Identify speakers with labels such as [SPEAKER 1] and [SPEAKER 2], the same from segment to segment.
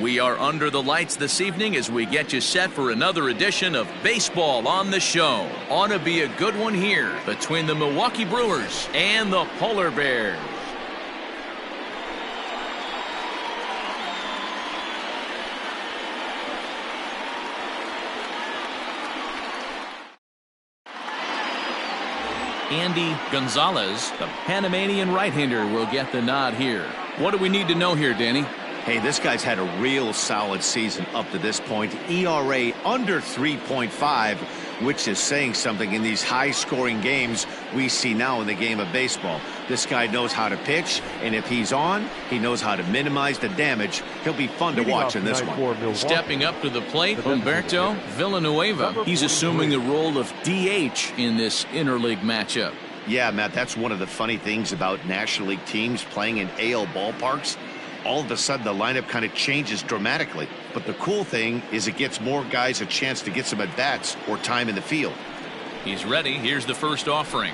[SPEAKER 1] We are under the lights this evening as we get you set for another edition of Baseball on the Show. Ought to be a good one here between the Milwaukee Brewers and the Polar Bears. Andy Gonzalez, the Panamanian right-hander, will get the nod here. What do we need to know here, Danny?
[SPEAKER 2] Hey, this guy's had a real solid season up to this point. ERA under 3.5, which is saying something in these high-scoring games we see now in the game of baseball. This guy knows how to pitch, and if he's on, he knows how to minimize the damage. He'll be fun to watch in this one.
[SPEAKER 1] Stepping up to the plate, Humberto Villanueva. He's assuming the role of DH in this interleague matchup.
[SPEAKER 2] Yeah, Matt, that's one of the funny things about National League teams playing in AL ballparks. All of a sudden, the lineup kind of changes dramatically. But the cool thing is it gets more guys a chance to get some at-bats or time in the field.
[SPEAKER 1] He's ready. Here's the first offering.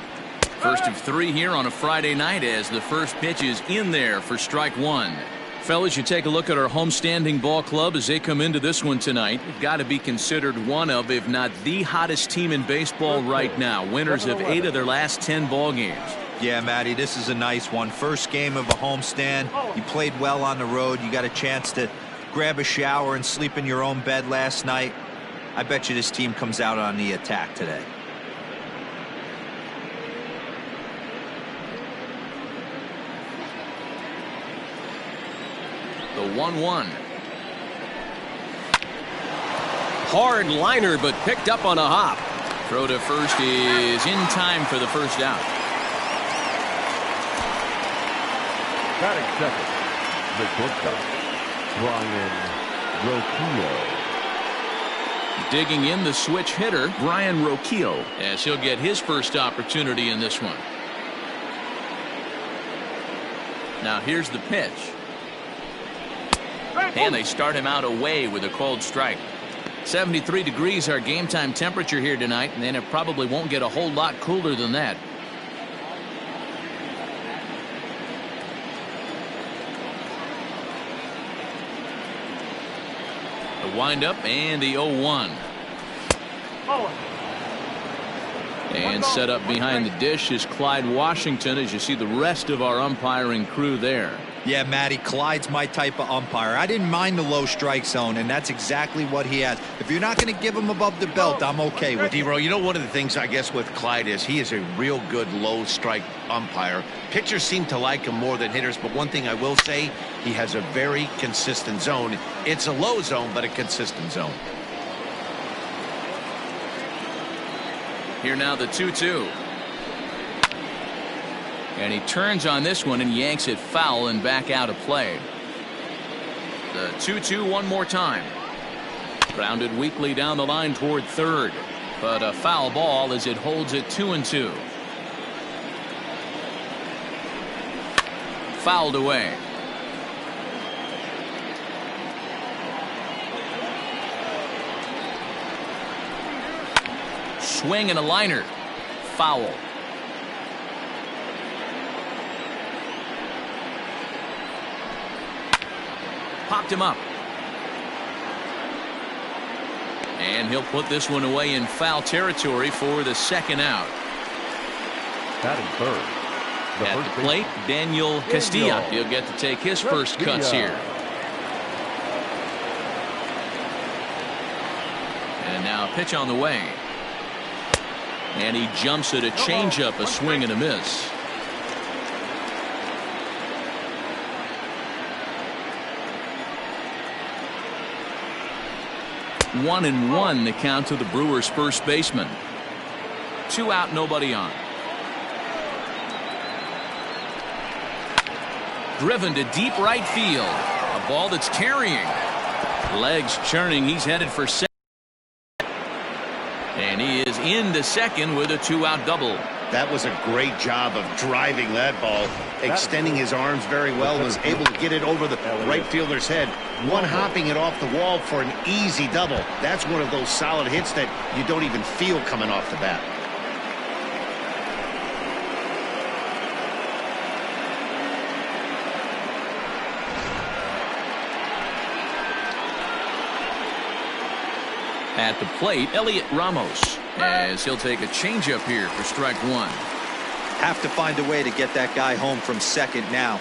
[SPEAKER 1] First of 3 here on a Friday night as the first pitch is in there for strike one. Fellas, you take a look at our homestanding ball club as they come into this one tonight. They've got to be considered one of, if not the hottest team in baseball right now. Winners of 8 of their last 10 ball games.
[SPEAKER 3] Yeah, Matty, this is a nice one. First game of a homestand. You played well on the road. You got a chance to grab a shower and sleep in your own bed last night. I bet you this team comes out on the attack today.
[SPEAKER 1] The 1-1. Hard liner, but picked up on a hop. Throw to first is in time for the first out.
[SPEAKER 4] Batting second, the shortstop, Brian Roquillo.
[SPEAKER 1] Digging in the switch hitter, Brian Roquillo, as he'll get his first opportunity in this one. Now here's the pitch. And they start him out away with a cold strike. 73 degrees our game time temperature here tonight, and then it probably won't get a whole lot cooler than that. The windup and the 0-1. And set up behind the dish is Clyde Washington, as you see the rest of our umpiring crew there.
[SPEAKER 3] Yeah, Matty, Clyde's my type of umpire. I didn't mind the low strike zone, and that's exactly what he has. If you're not going to give him above the belt, I'm okay with it.
[SPEAKER 2] D-Row, you know, one of the things I guess with Clyde is he is a real good low strike umpire. Pitchers seem to like him more than hitters, but one thing I will say, he has a very consistent zone. It's a low zone, but a consistent zone.
[SPEAKER 1] Here now the 2-2. And he turns on this one and yanks it foul and back out of play. The 2-2 one more time. Grounded weakly down the line toward third. But a foul ball as it holds it 2-2. Fouled away. Swing and a liner. Foul. Popped him up. And he'll put this one away in foul territory for the second out.
[SPEAKER 4] Batting third,
[SPEAKER 1] at the plate, Daniel Castilla. He'll get to take his first cuts here. And now pitch on the way. And he jumps at a changeup, a swing and a miss. 1-1 the count to the Brewers first baseman. 2 out, nobody on. Driven to deep right field. A ball that's carrying. Legs churning. He's headed for second. And he is into second with a 2-out double.
[SPEAKER 2] That was a great job of driving that ball, extending his arms very well, and was able to get it over the right fielder's head. One hopping it off the wall for an easy double. That's one of those solid hits that you don't even feel coming off the bat.
[SPEAKER 1] At the plate, Elliot Ramos, as he'll take a changeup here for strike one.
[SPEAKER 3] Have to find a way to get that guy home from second now.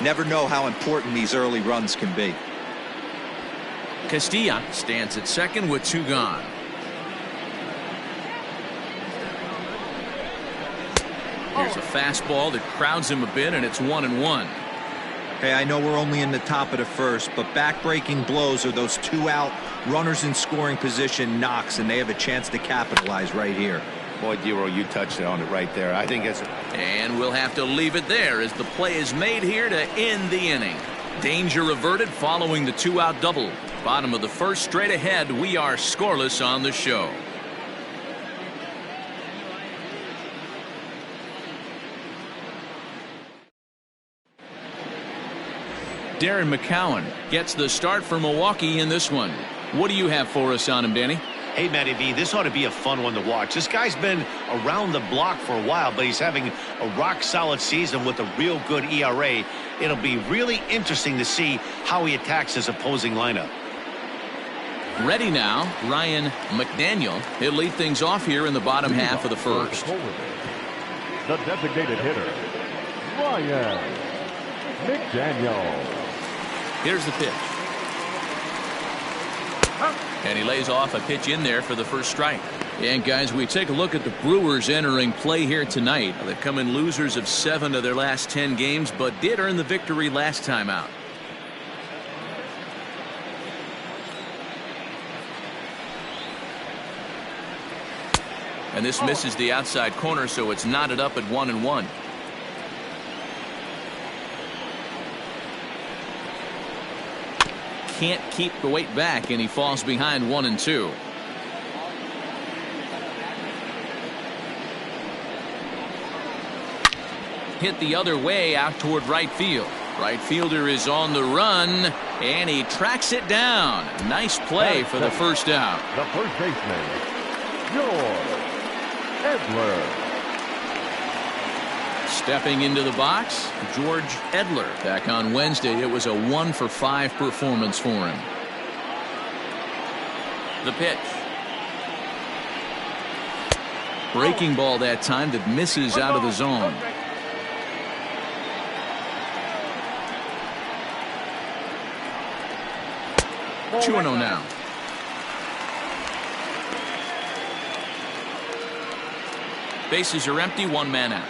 [SPEAKER 3] Never know how important these early runs can be.
[SPEAKER 1] Castilla stands at second with two gone. Here's a fastball that crowds him a bit, and it's 1-1.
[SPEAKER 3] Hey, I know we're only in the top of the first, but back-breaking blows are those two-out runners in scoring position knocks, and they have a chance to capitalize right here.
[SPEAKER 2] Boy, Dero, you touched it on it right there. I think it's...
[SPEAKER 1] And we'll have to leave it there as the play is made here to end the inning. Danger averted following the two-out double. Bottom of the first, straight ahead. We are scoreless on the show. Darren McCowan gets the start for Milwaukee in this one. What do you have for us on him, Danny?
[SPEAKER 2] Hey, Matty V, this ought to be a fun one to watch. This guy's been around the block for a while, but he's having a rock-solid season with a real good ERA. It'll be really interesting to see how he attacks his opposing lineup.
[SPEAKER 1] Ready now, Ryan McDaniel. He'll lead things off here in the bottom half of the first.
[SPEAKER 4] The designated hitter, Ryan McDaniel.
[SPEAKER 1] Here's the pitch. And he lays off a pitch in there for the first strike. And guys, we take a look at the Brewers entering play here tonight. They've come in losers of 7 of their last 10 games, but did earn the victory last time out. And this misses the outside corner, so it's knotted up at 1-1. Can't keep the weight back, and he falls behind 1-2. Hit the other way out toward right field. Right fielder is on the run, and he tracks it down. Nice play for the first out.
[SPEAKER 4] The first baseman, George Edler.
[SPEAKER 1] Stepping into the box, George Edler. Back on Wednesday, it was a 1-for-5 performance for him. The pitch. Breaking ball that time that misses out of the zone. Two 2-0 now. Bases are empty, one man out.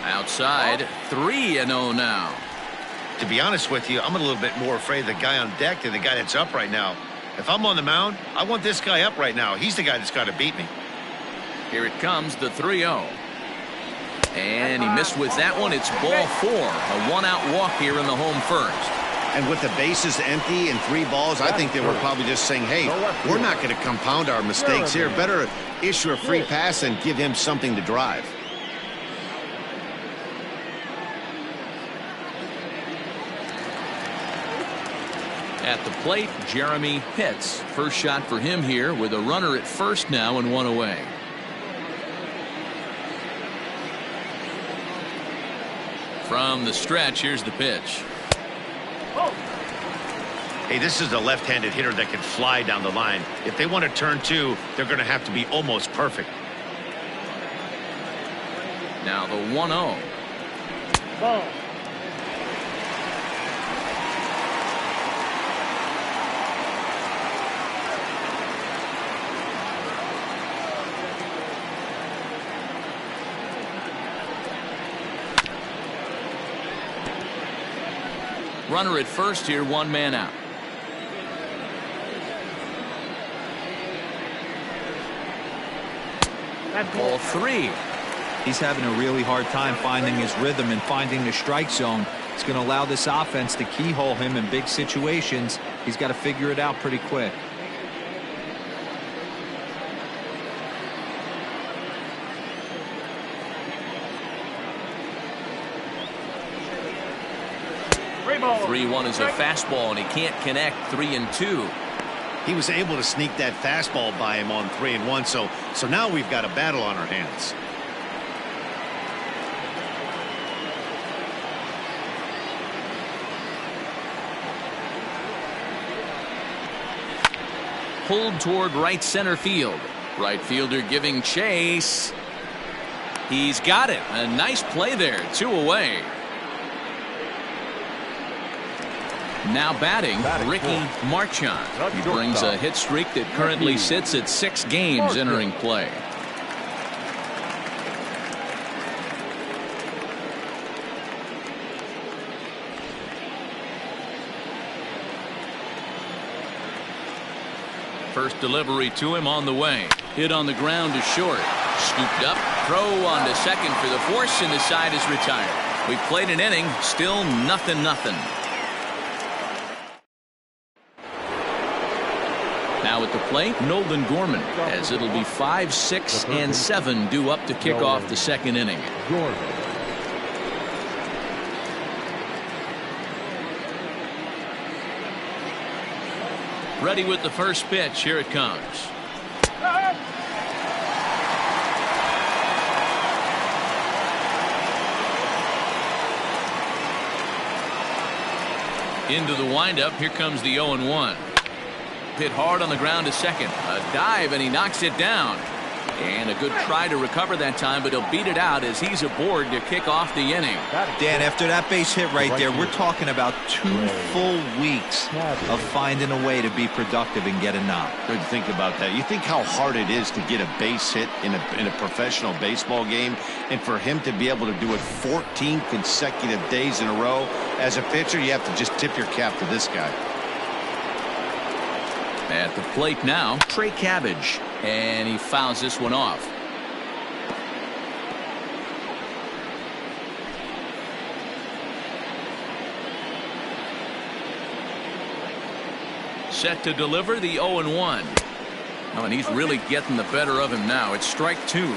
[SPEAKER 1] Outside, 3-0 now.
[SPEAKER 2] To be honest with you, I'm a little bit more afraid of the guy on deck than the guy that's up right now. If I'm on the mound, I want this guy up right now. He's the guy that's got to beat me.
[SPEAKER 1] Here it comes, the 3-0. And he missed with that one. It's ball 4. A one-out walk here in the home first.
[SPEAKER 2] And with the bases empty and 3 balls, I think they were probably just saying, hey, we're not going to compound our mistakes here. Better issue a free pass and give him something to drive.
[SPEAKER 1] At the plate, Jeremy Pitts. First shot for him here with a runner at first now and 1 away. From the stretch, here's the pitch.
[SPEAKER 2] Hey, this is a left-handed hitter that can fly down the line. If they want to turn 2, they're going to have to be almost perfect.
[SPEAKER 1] Now the 1-0. Runner at first here, 1 man out. Ball 3.
[SPEAKER 3] He's having a really hard time finding his rhythm and finding the strike zone. It's going to allow this offense to keyhole him in big situations. He's got to figure it out pretty quick.
[SPEAKER 1] Three 3-1 is a fastball, and he can't connect. 3-2.
[SPEAKER 2] He was able to sneak that fastball by him on 3-1. So now we've got a battle on our hands.
[SPEAKER 1] pulled toward right center field. Right fielder giving chase. He's got it. A nice play there. 2 away. Now batting, Ricky Marchand. He brings a hit streak that currently sits at 6 games entering play. First delivery to him on the way. Hit on the ground to short. Scooped up. Throw on to second for the force, and the side is retired. We played an inning. Still 0-0. Now at the plate, Nolan Gorman, as it'll be 5, 6, and 7 due up to kick off the second inning. Ready with the first pitch. Here it comes. Into the windup. Here comes the 0-1. Hit hard on the ground to second. A dive, and he knocks it down. And a good try to recover that time, but he'll beat it out as he's aboard to kick off the inning.
[SPEAKER 3] Dan, after that base hit right there, we're talking about 2 full weeks of finding a way to be productive and get a knock.
[SPEAKER 2] Good to think about that. You think how hard it is to get a base hit in a professional baseball game, and for him to be able to do it 14 consecutive days in a row. As a pitcher, you have to just tip your cap to this guy.
[SPEAKER 1] At the plate now, Trey Cabbage, and he fouls this one off. Set to deliver the 0-1. Oh, and he's really getting the better of him now. It's strike 2.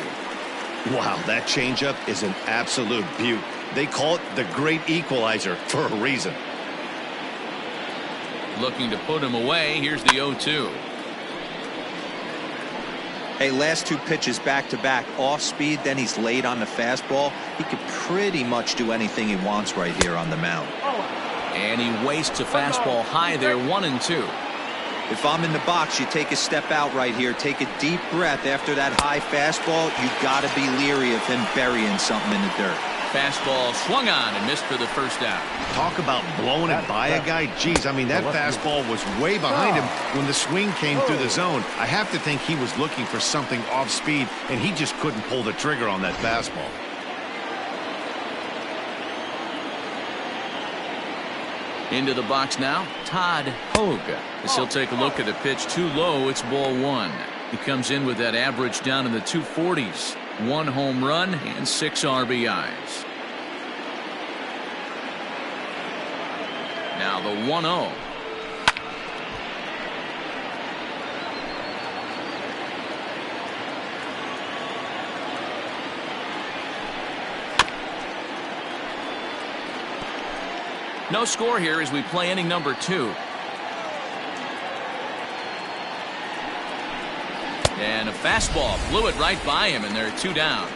[SPEAKER 2] Wow, that changeup is an absolute beaut. They call it the great equalizer for a reason.
[SPEAKER 1] Looking to put him away. Here's the 0-2.
[SPEAKER 3] Hey, last 2 pitches back to back, off speed, then he's late on the fastball. He could pretty much do anything he wants right here on the mound.
[SPEAKER 1] And he wastes a fastball high there. 1-2.
[SPEAKER 3] If I'm in the box, you take a step out right here, take a deep breath after that high fastball. You got to be leery of him burying something in the dirt.
[SPEAKER 1] Fastball swung on and missed for the first out.
[SPEAKER 2] Talk about blowing it by a guy. Geez, I mean, that fastball was way behind him when the swing came through the zone. I have to think he was looking for something off speed, and he just couldn't pull the trigger on that fastball.
[SPEAKER 1] Into the box now, Todd Hogue. As he'll take a look at the pitch. Too low. It's ball 1. He comes in with that average down in the 240s. 1 home run and 6 RBIs. Now the 1-0. No score here as we play inning number 2. And a fastball flew it right by him, and there are 2 down.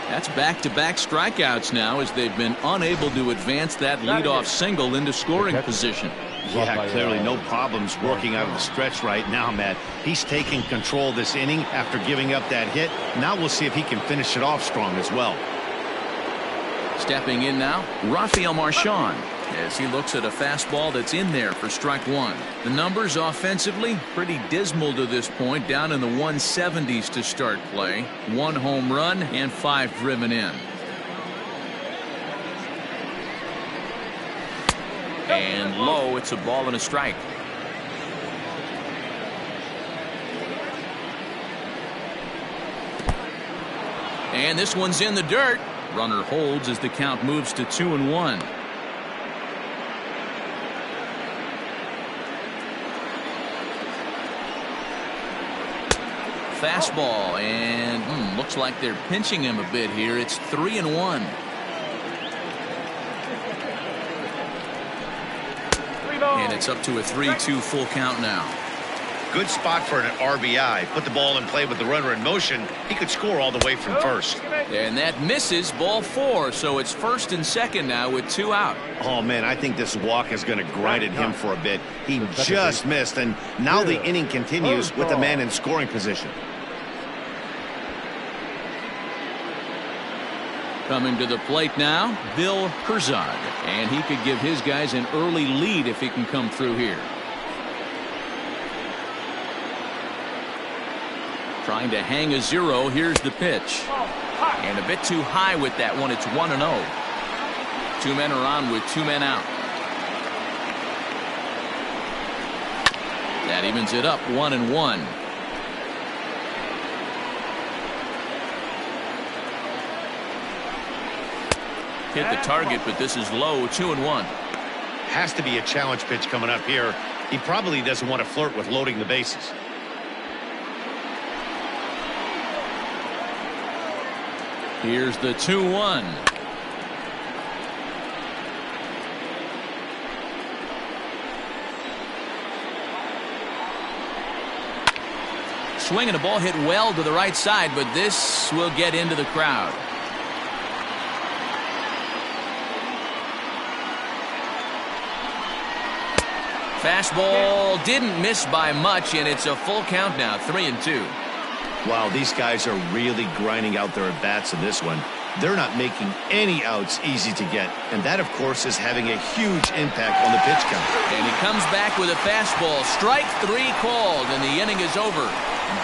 [SPEAKER 1] That's back-to-back strikeouts now as they've been unable to advance that leadoff single into scoring position.
[SPEAKER 2] Yeah, clearly no problems working out of the stretch right now, Matt. He's taking control of this inning after giving up that hit. Now we'll see if he can finish it off strong as well.
[SPEAKER 1] Stepping in now, Rafael Marchand, as he looks at a fastball that's in there for strike 1. The numbers offensively pretty dismal to this point, down in the 170s to start play. 1 home run and 5 driven in. And low, it's a ball and a strike. And this one's in the dirt. Runner holds as the count moves to 2-1. Fastball, and looks like they're pinching him a bit here. It's 3-1. And it's up to a 3-2 full count now.
[SPEAKER 2] Good spot for an RBI. Put the ball in play with the runner in motion. He could score all the way from first.
[SPEAKER 1] And that misses, ball 4. So it's first and second now with 2 out.
[SPEAKER 2] Oh, man, I think this walk is going to grind at him for a bit. He just missed, and now the inning continues with the man in scoring position.
[SPEAKER 1] Coming to the plate now, Bill Herzog. And he could give his guys an early lead if he can come through here. Trying to hang a 0. Here's the pitch. And a bit too high with that one. It's 1-0. 2 men are on with 2 men out. That evens it up 1-1. Hit the target, but this is low. 2-1.
[SPEAKER 2] Has to be a challenge pitch coming up here. He probably doesn't want to flirt with loading the bases.
[SPEAKER 1] Here's the 2-1. Swinging a ball hit well to the right side, but this will get into the crowd. Fastball didn't miss by much, and it's a full count now, 3-2.
[SPEAKER 2] Wow, these guys are really grinding out their at-bats in this one. They're not making any outs easy to get, and that, of course, is having a huge impact on the pitch count.
[SPEAKER 1] And he comes back with a fastball. Strike 3 called, and the inning is over.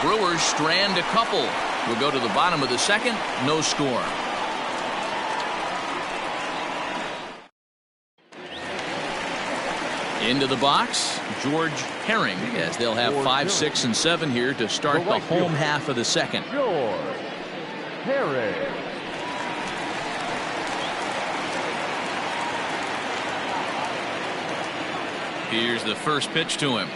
[SPEAKER 1] Brewers strand a couple. We'll go to the bottom of the second. No score. Into the box, George Herring, as they'll have 5, 6, and 7 here to start the home half of the second.
[SPEAKER 4] George Herring.
[SPEAKER 1] Here's the first pitch to him.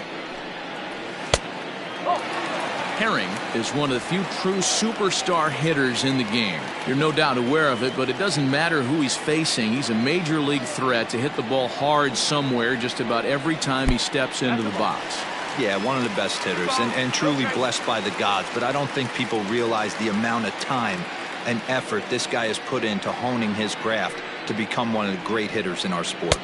[SPEAKER 1] Herring is one of the few true superstar hitters in the game. You're no doubt aware of it, but it doesn't matter who he's facing. He's a major league threat to hit the ball hard somewhere just about every time he steps into the box.
[SPEAKER 3] Yeah, one of the best hitters and truly blessed by the gods, but I don't think people realize the amount of time and effort this guy has put into honing his craft to become one of the great hitters in our sport.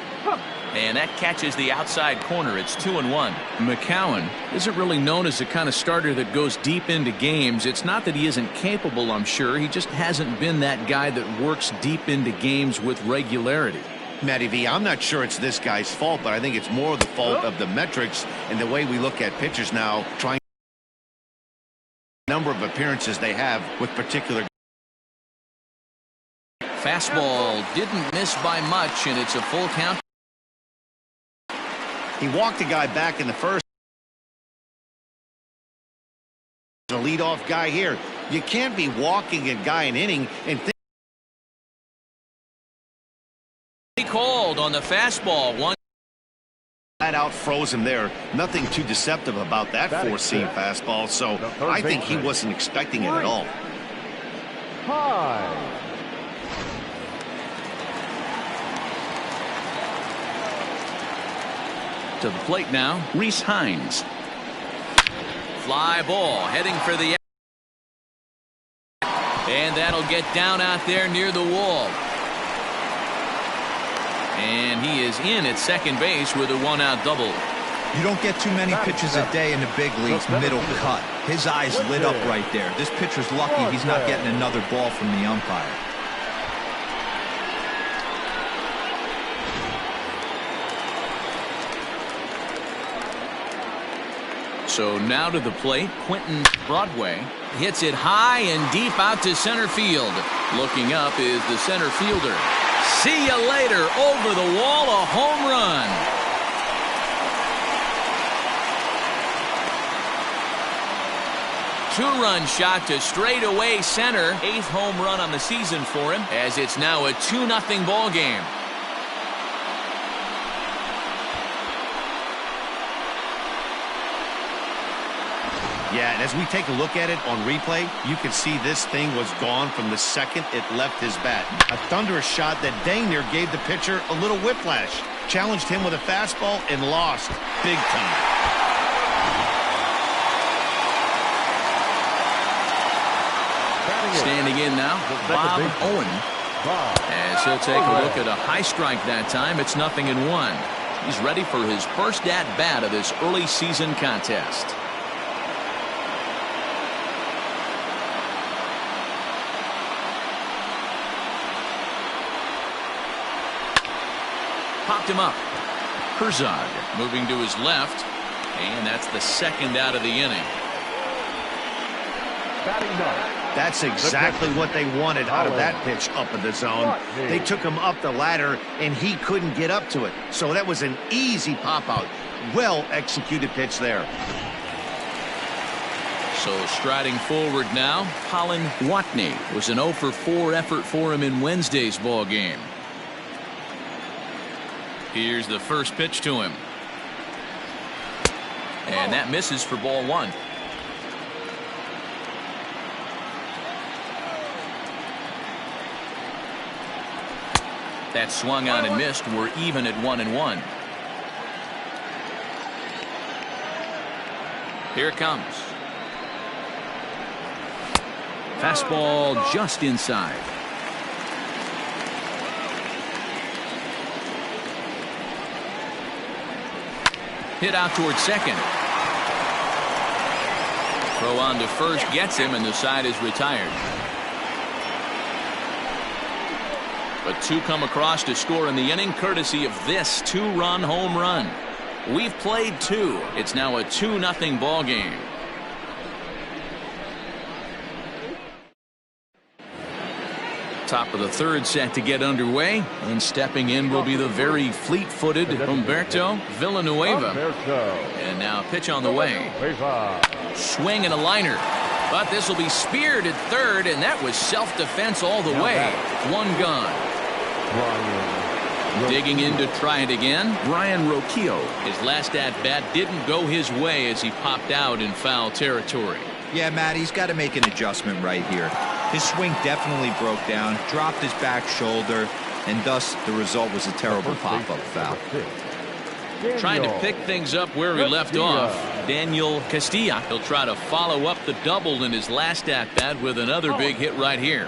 [SPEAKER 1] And that catches the outside corner. It's 2-1. McCowan isn't really known as the kind of starter that goes deep into games. It's not that he isn't capable, I'm sure. He just hasn't been that guy that works deep into games with regularity.
[SPEAKER 2] Matty V, I'm not sure it's this guy's fault, but I think it's more the fault of the metrics and the way we look at pitchers now, trying the number of appearances they have with particular.
[SPEAKER 1] Fastball didn't miss by much, and it's a full count.
[SPEAKER 2] He walked a guy back in the first. The leadoff guy here. You can't be walking a guy an inning and think.
[SPEAKER 1] He called on the fastball. One
[SPEAKER 2] That out froze him there. Nothing too deceptive about that four-seam fastball, so I think he wasn't expecting it at all.
[SPEAKER 4] High.
[SPEAKER 1] To the plate now, Reese Hines. Fly ball heading for the. And that'll get down out there near the wall. And he is in at second base with a one-out double.
[SPEAKER 3] You don't get too many pitches a day in the big leagues middle cut. His eyes lit up right there. This pitcher's lucky he's not getting another ball from the umpire.
[SPEAKER 1] So now to the plate, Quentin Broadway hits it high and deep out to center field. Looking up is the center fielder. See you later. Over the wall, a home run. Two-run shot to straightaway center. 8th home run on the season for him, as it's now a 2-0 ball game.
[SPEAKER 2] Yeah, and as we take a look at it on replay, you can see this thing was gone from the second it left his bat. A thunderous shot that dang near gave the pitcher a little whiplash. Challenged him with a fastball and lost big time.
[SPEAKER 1] Standing in now, Bob Owen. As he'll take a look at a high strike that time. It's 0-1. He's ready for his first at-bat of this early season contest. Popped him up. Herzog moving to his left, and that's the second out of the inning.
[SPEAKER 2] That's exactly what they wanted out of that pitch up in the zone. They took him up the ladder, and he couldn't get up to it. So that was an easy pop-out. Well-executed pitch there.
[SPEAKER 1] So striding forward now, Colin Watney. Was an 0-for-4 effort for him in Wednesday's ball game. Here's the first pitch to him. And that misses for ball 1. That swung on and missed. We're even at 1-1. Here it comes. Fastball just inside. Hit out towards second. Throw on to first gets him, and the side is retired. But 2 come across to score in the inning, courtesy of this 2-run home run. We've played 2. It's now a 2-0 ball game. Top of the third set to get underway, and stepping in will be the very fleet-footed Humberto Villanueva. And now pitch on the way. Swing and a liner, but this will be speared at third, and that was self-defense all the way. 1 gone. Digging in to try it again, Brian Roquillo. His last at-bat didn't go his way as he popped out in foul territory.
[SPEAKER 3] Yeah, Matt, he's got to make an adjustment right here. His swing definitely broke down, dropped his back shoulder, and thus the result was a terrible pop-up foul.
[SPEAKER 1] Trying to pick things up where he left off, Daniel Castilla. He'll try to follow up the double in his last at-bat with another big hit right here.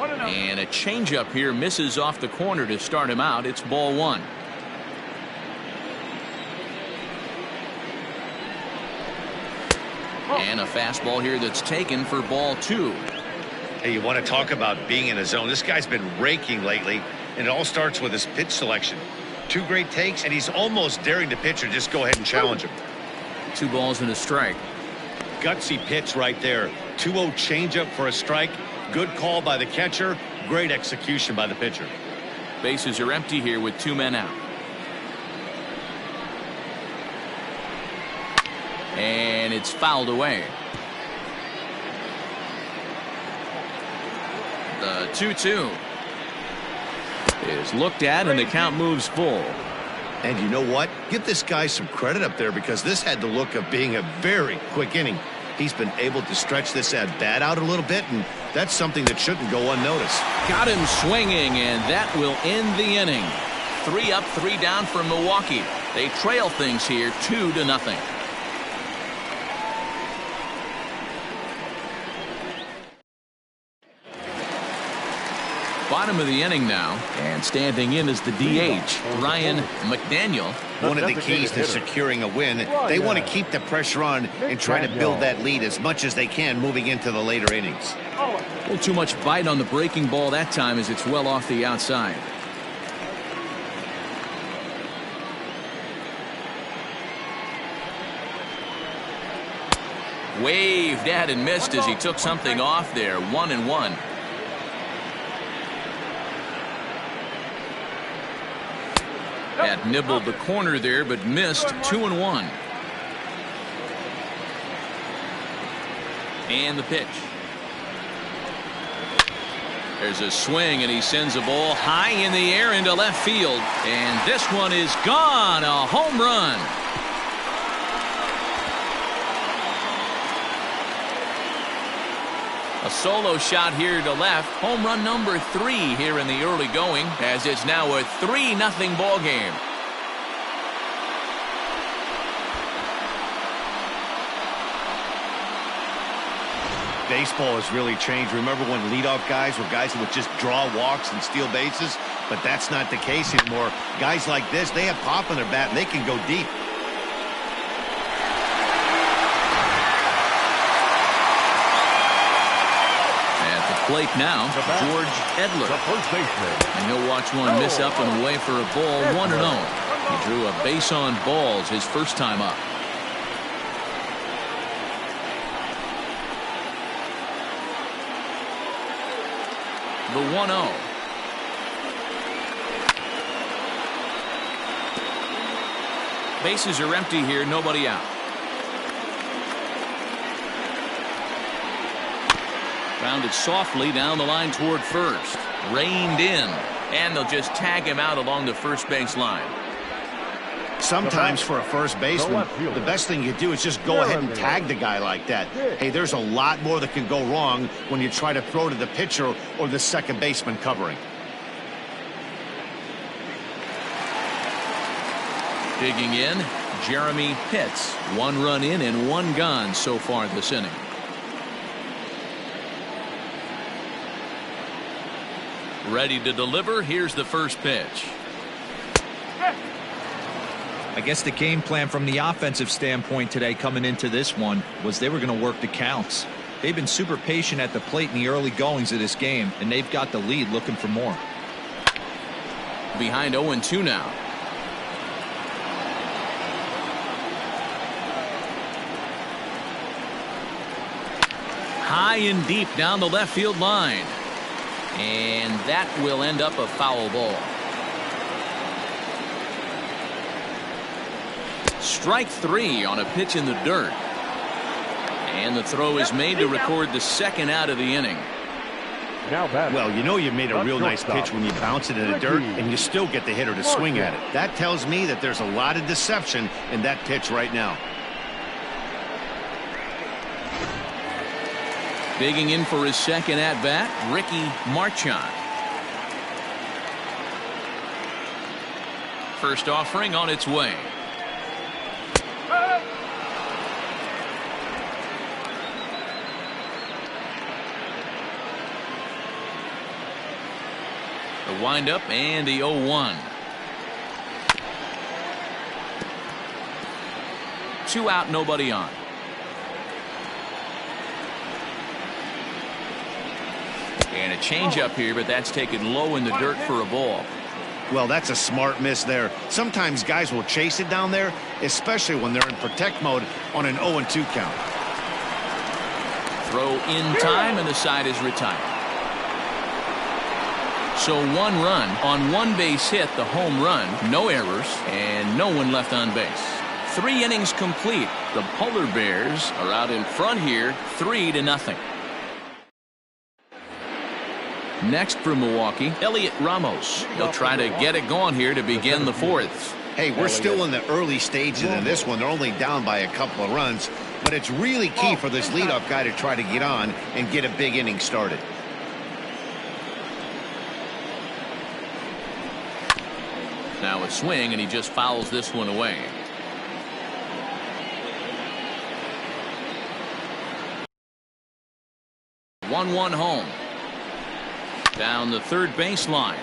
[SPEAKER 1] And a changeup here misses off the corner to start him out. It's ball 1. And a fastball here that's taken for ball 2.
[SPEAKER 2] Hey, you want to talk about being in a zone? This guy's been raking lately, and it all starts with his pitch selection. 2 great takes, and he's almost daring the pitcher just go ahead and challenge him.
[SPEAKER 1] 2 balls and a strike.
[SPEAKER 2] Gutsy pitch right there. 2-0 changeup for a strike. Good call by the catcher. Great execution by the pitcher.
[SPEAKER 1] Bases are empty here with 2 men out. And it's fouled away. The 2-2 is looked at, and the count moves full.
[SPEAKER 2] And you know what? Give this guy some credit up there, because this had the look of being a very quick inning. He's been able to stretch this at-bat out a little bit, and that's something that shouldn't go unnoticed.
[SPEAKER 1] Got him swinging, and that will end the inning. 3 up, 3 down for Milwaukee. They trail things here 2-0. Bottom of the inning now, and standing in is the DH, Ryan McDaniel.
[SPEAKER 2] One of the keys to securing a win, they want to keep the pressure on and try to build that lead as much as they can moving into the later innings.
[SPEAKER 1] A little too much bite on the breaking ball that time as it's well off the outside. Waved at and missed as he took something off there. 1-1. Had nibbled the corner there, but missed. 2-1. And the pitch. There's a swing, and he sends a ball high in the air into left field. And this one is gone. A home run. A solo shot here to left. Home run number 3 here in the early going, as it's now a 3-0 ball game.
[SPEAKER 2] Baseball has really changed. Remember when leadoff guys were guys who would just draw walks and steal bases? But that's not the case anymore. Guys like this, they have pop in their bat and they can go deep.
[SPEAKER 1] At the plate now, George Edler.
[SPEAKER 4] The first baseman.
[SPEAKER 1] And he'll watch one miss up and away for a ball, 1-0. He drew a base on balls his first time up. The 1-0. Bases are empty here, nobody out. Grounded softly down the line toward first. Reined in. And they'll just tag him out along the first base line.
[SPEAKER 2] Sometimes for a first baseman, the best thing you do is just go ahead and tag the guy like that. Hey, there's a lot more that can go wrong when you try to throw to the pitcher or the second baseman covering.
[SPEAKER 1] Digging in, Jeremy Pitts. 1 run in and 1 gone so far this inning. Ready to deliver. Here's the first pitch.
[SPEAKER 3] I guess the game plan from the offensive standpoint today coming into this one was they were going to work the counts. They've been super patient at the plate in the early goings of this game, and they've got the lead looking for more.
[SPEAKER 1] Behind 0-2 now. High and deep down the left field line. And that will end up a foul ball. Strike 3 on a pitch in the dirt. And the throw is made to record the second out of the inning.
[SPEAKER 2] Well, you know you made a real nice pitch when you bounce it in the dirt and you still get the hitter to swing at it. That tells me that there's a lot of deception in that pitch right now.
[SPEAKER 1] Digging in for his second at-bat, Ricky Marchand. First offering on its way. The windup and the 0-1. 2 out, nobody on. And a changeup here, but that's taken low in the dirt for a ball.
[SPEAKER 2] Well, that's a smart miss there. Sometimes guys will chase it down there, especially when they're in protect mode on an 0-2 count.
[SPEAKER 1] Throw in time, and the side is retired. So 1 run on 1 base hit, the home run, no errors, and no one left on base. 3 innings complete. The Polar Bears are out in front here, 3-0. Next for Milwaukee, Elliot Ramos. He'll try to get it going here to begin the 4th.
[SPEAKER 2] Hey, we're still in the early stages of this one. They're only down by a couple of runs, but it's really key for this leadoff guy to try to get on and get a big inning started.
[SPEAKER 1] Now a swing, and he just fouls this one away. One home. Down the third baseline.